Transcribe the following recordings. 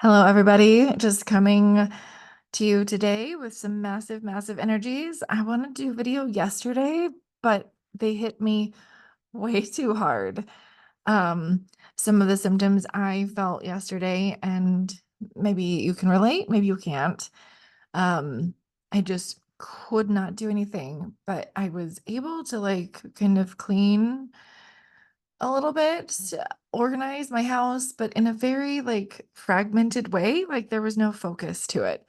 Hello, everybody. Just coming to you today with some massive, massive energies. I wanted to do a video yesterday, but they hit me way too hard. Um, some of the symptoms I felt yesterday, and maybe you can relate, maybe you can't. I just could not do anything, but I was able to kind of clean a little bit, organize my house, but in a very fragmented way. Like there was no focus to it.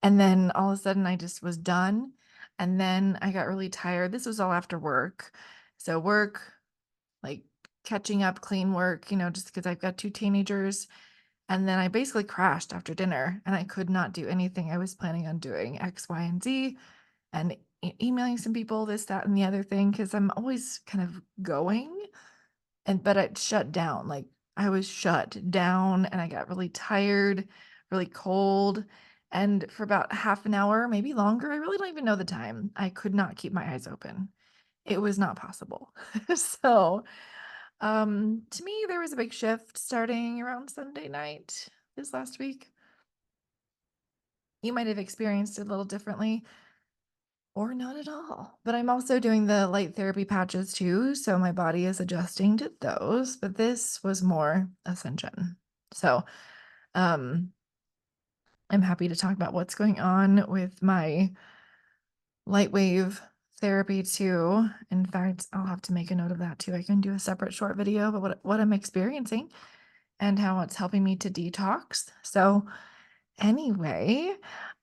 And then all of a sudden I just was done. And then I got really tired. This was all after work. So work, like catching up, clean work, just because I've got two teenagers. And then I basically crashed after dinner and I could not do anything I was planning on doing X, Y, and Z and emailing some people, this, that, and the other thing, because I'm always kind of going. But it shut down. Like I was shut down and I got really tired, really cold. And for about half an hour, maybe longer, I really don't even know the time. I could not keep my eyes open. It was not possible. So, to me, there was a big shift starting around Sunday night this last week. You might have experienced it a little differently or not at all. But I'm also doing the light therapy patches too, so my body is adjusting to those, but this was more ascension. So, um I'm happy to talk about what's going on with my light wave therapy too. In fact, I'll have to make a note of that too. I can do a separate short video about what I'm experiencing and how it's helping me to detox. So, anyway,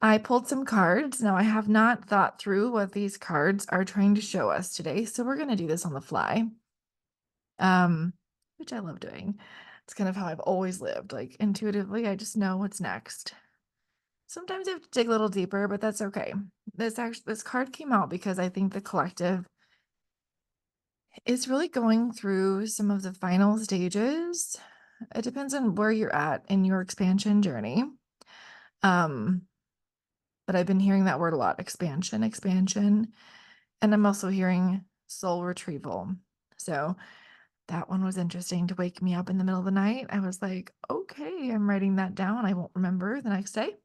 I pulled some cards. Now, I have not thought through what these cards are trying to show us today, so we're going to do this on the fly, um, which I love doing. It's kind of how I've always lived. Like intuitively, I just know what's next. Sometimes I have to dig a little deeper, but that's okay. This card came out because I think the collective is really going through some of the final stages. It depends on where you're at in your expansion journey. Um, but I've been hearing that word a lot, expansion, expansion. And I'm also hearing soul retrieval. So that one was interesting to wake me up in the middle of the night. I was like, okay, I'm writing that down. I won't remember the next day.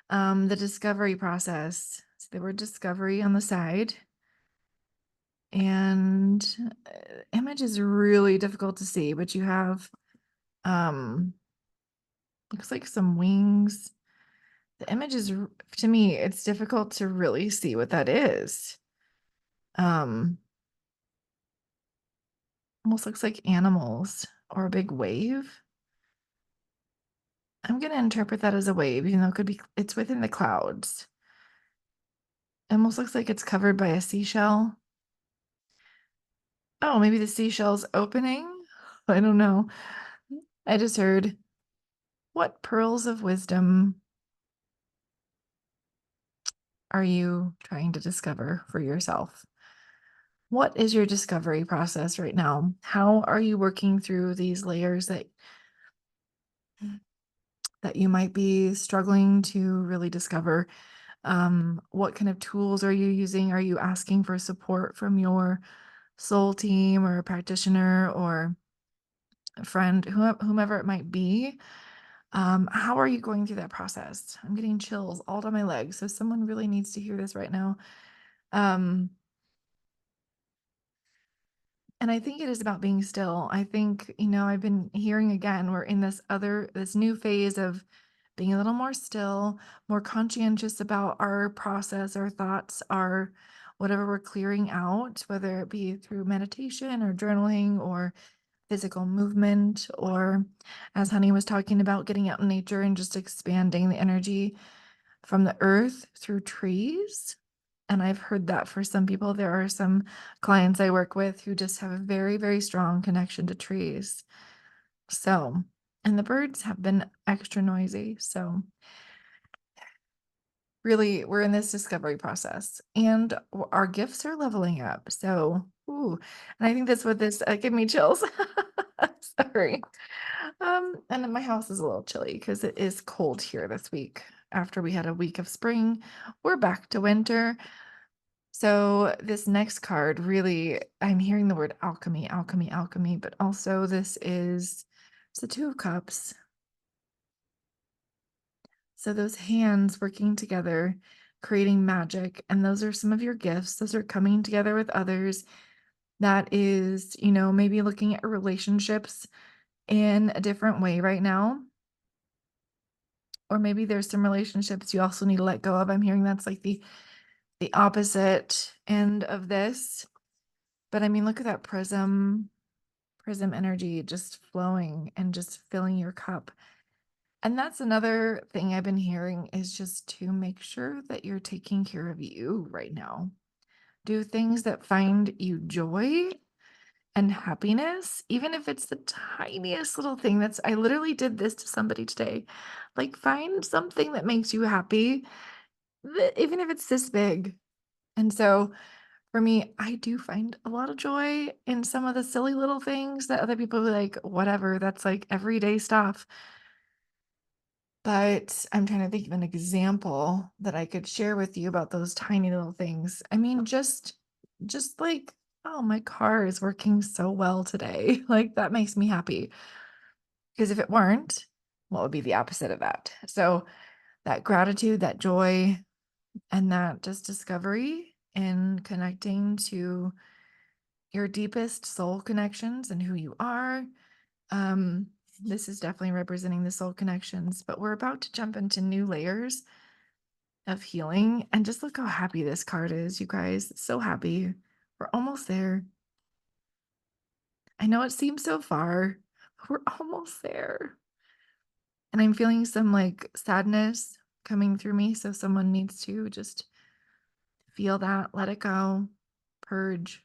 The discovery process. So the word discovery on the side. And image is really difficult to see, but you have looks like some wings. The image is, to me, it's difficult to really see what that is. Um, Almost looks like animals or a big wave. I'm going to interpret that as a wave, even though it's within the clouds. It almost looks like it's covered by a seashell. Oh, maybe the seashell's opening? I don't know. I just heard, what pearls of wisdom are you trying to discover for yourself? What is your discovery process right now? How are you working through these layers that you might be struggling to really discover? What kind of tools are you using? Are you asking for support from your soul team or a practitioner or a friend, whomever it might be? How are you going through that process? I'm getting chills all down my legs, so someone really needs to hear this right now. Um, And I think it is about being still. I think, I've been hearing again, we're in this new phase of being a little more still, more conscientious about our process, our thoughts, our whatever we're clearing out, whether it be through meditation or journaling or physical movement, or as Honey was talking about, getting out in nature and just expanding the energy from the earth through trees. And I've heard that for some people, there are some clients I work with who just have a very, very strong connection to trees. So, and the birds have been extra noisy. So, really, we're in this discovery process and our gifts are leveling up. So, ooh, and I think that's what this give me chills. Sorry. And then my house is a little chilly because it is cold here this week. After we had a week of spring, we're back to winter. So this next card, really, I'm hearing the word alchemy, alchemy, alchemy, but also it's the Two of Cups. So those hands working together, creating magic, and those are some of your gifts. Those are coming together with others. That is, maybe looking at relationships in a different way right now. Or maybe there's some relationships you also need to let go of. I'm hearing that's like the opposite end of this. But I mean, look at that prism energy just flowing and just filling your cup. And that's another thing I've been hearing is just to make sure that you're taking care of you right now. Do things that find you joy and happiness, even if it's the tiniest little thing. I literally did this to somebody today. Like, find something that makes you happy, even if it's this big. And so for me, I do find a lot of joy in some of the silly little things that other people be like, whatever, that's like everyday stuff. But I'm trying to think of an example that I could share with you about those tiny little things. I mean, just like, oh, my car is working so well today. Like, that makes me happy. Because if it weren't, what would be the opposite of that? So that gratitude, that joy, and that just discovery and connecting to your deepest soul connections and who you are. Um, this is definitely representing the soul connections, but we're about to jump into new layers of healing. And just look how happy this card is, you guys. So happy. We're almost there. I know it seems so far, but we're almost there. And I'm feeling some like sadness coming through me. So someone needs to just feel that, let it go, purge.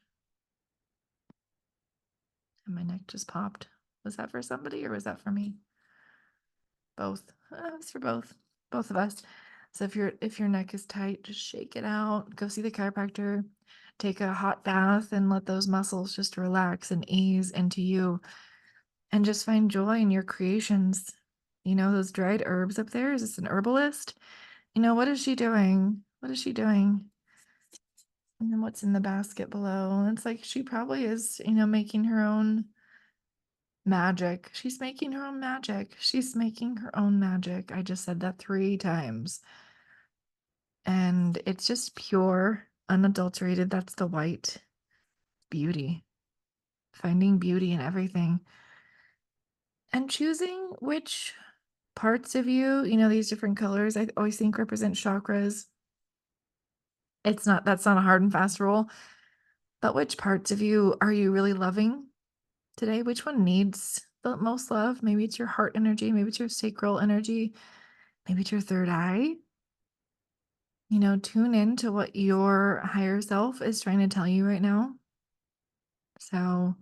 And my neck just popped. Was that for somebody or was that for me? Both. It's for both of us. So if your neck is tight, just shake it out. Go see the chiropractor. Take a hot bath and let those muscles just relax and ease into you and just find joy in your creations. Those dried herbs up there, is this an herbalist? What is she doing? What is she doing? And then what's in the basket below? It's like she probably is, making her own magic. She's making her own magic. She's making her own magic. I just said that 3 times. And it's just pure, unadulterated. That's the white beauty. Finding beauty in everything and choosing which parts of you, these different colors, I always think represent chakras. That's not a hard and fast rule, but which parts of you are you really loving today? Which one needs the most love? Maybe it's your heart energy, maybe it's your sacral energy, maybe it's your third eye. Tune in to what your higher self is trying to tell you right now. So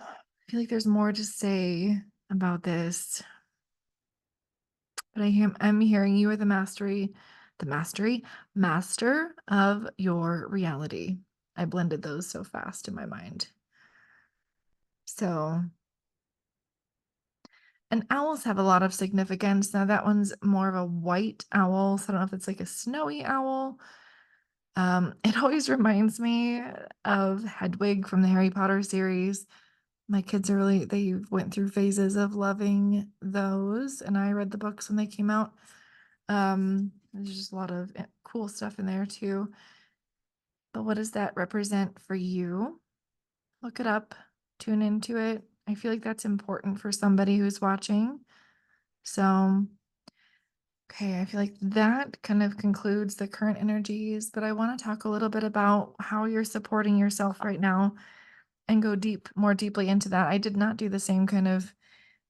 I feel like there's more to say about this, but I'm hearing you are master of your reality. I blended those so fast in my mind. So, and owls have a lot of significance. Now that one's more of a white owl, so I don't know if it's like a snowy owl. It always reminds me of Hedwig from the Harry Potter series. My kids they went through phases of loving those, and I read the books when they came out. There's just a lot of cool stuff in there too. But what does that represent for you? Look it up, tune into it. I feel like that's important for somebody who's watching. So, okay, I feel like that kind of concludes the current energies, but I want to talk a little bit about how you're supporting yourself right now and go more deeply into that. I did not do the same kind of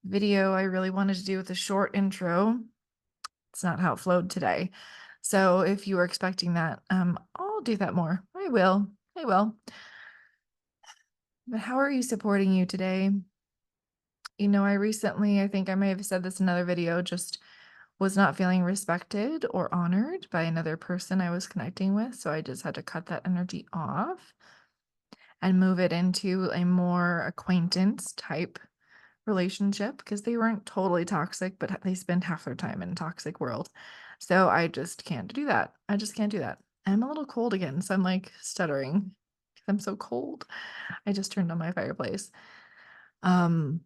video I really wanted to do with a short intro. It's not how it flowed today. So if you were expecting that, I'll do that more. I will. I will. But how are you supporting you today? I think I may have said this in another video, just was not feeling respected or honored by another person I was connecting with. So I just had to cut that energy off and move it into a more acquaintance type relationship because they weren't totally toxic, but they spend half their time in a toxic world. So I just can't do that. I just can't do that. I'm a little cold again, so I'm like stuttering. I'm so cold. I just turned on my fireplace. Um,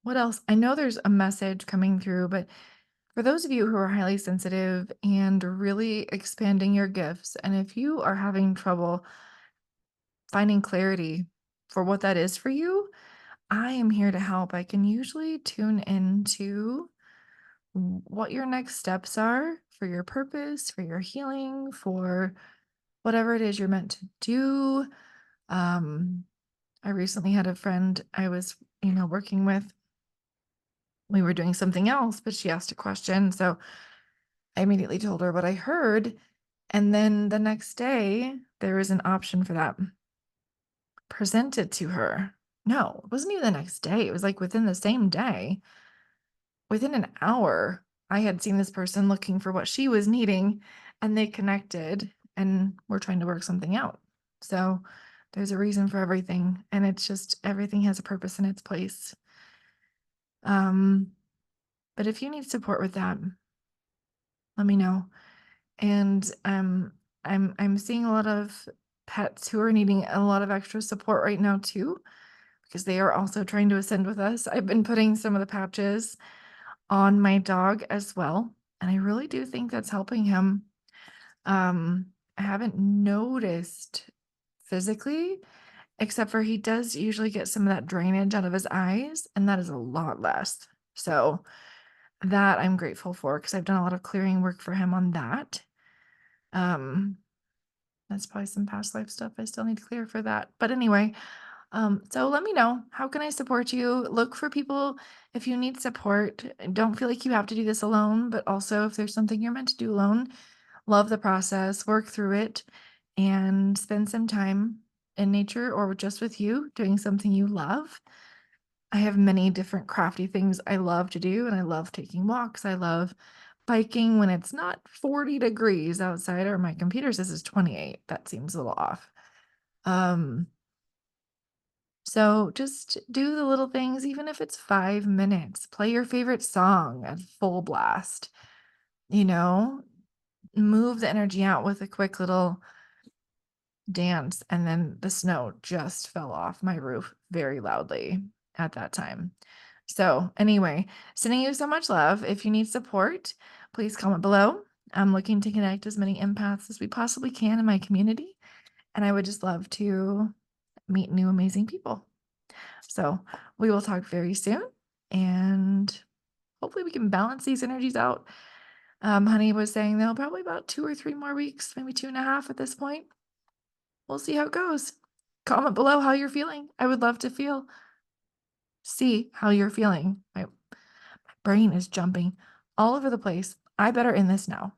What else? I know there's a message coming through, but for those of you who are highly sensitive and really expanding your gifts, and if you are having trouble finding clarity for what that is for you, I am here to help. I can usually tune into what your next steps are for your purpose, for your healing, for whatever it is you're meant to do. Um, I recently had a friend I was, working with. We were doing something else, but she asked a question. So I immediately told her what I heard. And then the next day, there was an option for that presented to her. No, it wasn't even the next day. It was like within the same day, within an hour, I had seen this person looking for what she was needing, and they connected and we're trying to work something out. So there's a reason for everything. And it's just everything has a purpose in its place. Um, but if you need support with that, let me know. And I'm seeing a lot of pets who are needing a lot of extra support right now too, because they are also trying to ascend with us. I've been putting some of the patches on my dog as well, and I really do think that's helping him. I haven't noticed physically, except for he does usually get some of that drainage out of his eyes, and that is a lot less. So that I'm grateful for because I've done a lot of clearing work for him on that. Um, that's probably some past life stuff I still need to clear for that. But anyway, so let me know. How can I support you? Look for people if you need support. Don't feel like you have to do this alone, but also if there's something you're meant to do alone, love the process, work through it, and spend some time in nature or just with you doing something you love. I have many different crafty things I love to do, and I love taking walks. I love biking when it's not 40 degrees outside, or my computer says it's 28. That seems a little off. Um, so just do the little things, even if it's 5 minutes. Play your favorite song at full blast, you know, move the energy out with a quick little dance. And then the snow just fell off my roof very loudly at that time. So, anyway, sending you so much love. If you need support, please comment below. I'm looking to connect as many empaths as we possibly can in my community. And I would just love to meet new amazing people. So, we will talk very soon. And hopefully, we can balance these energies out. Honey was saying they'll probably about 2 or 3 more weeks, maybe 2.5 at this point. We'll see how it goes. Comment below how you're feeling. I would love to see how you're feeling. My brain is jumping all over the place. I better end this now.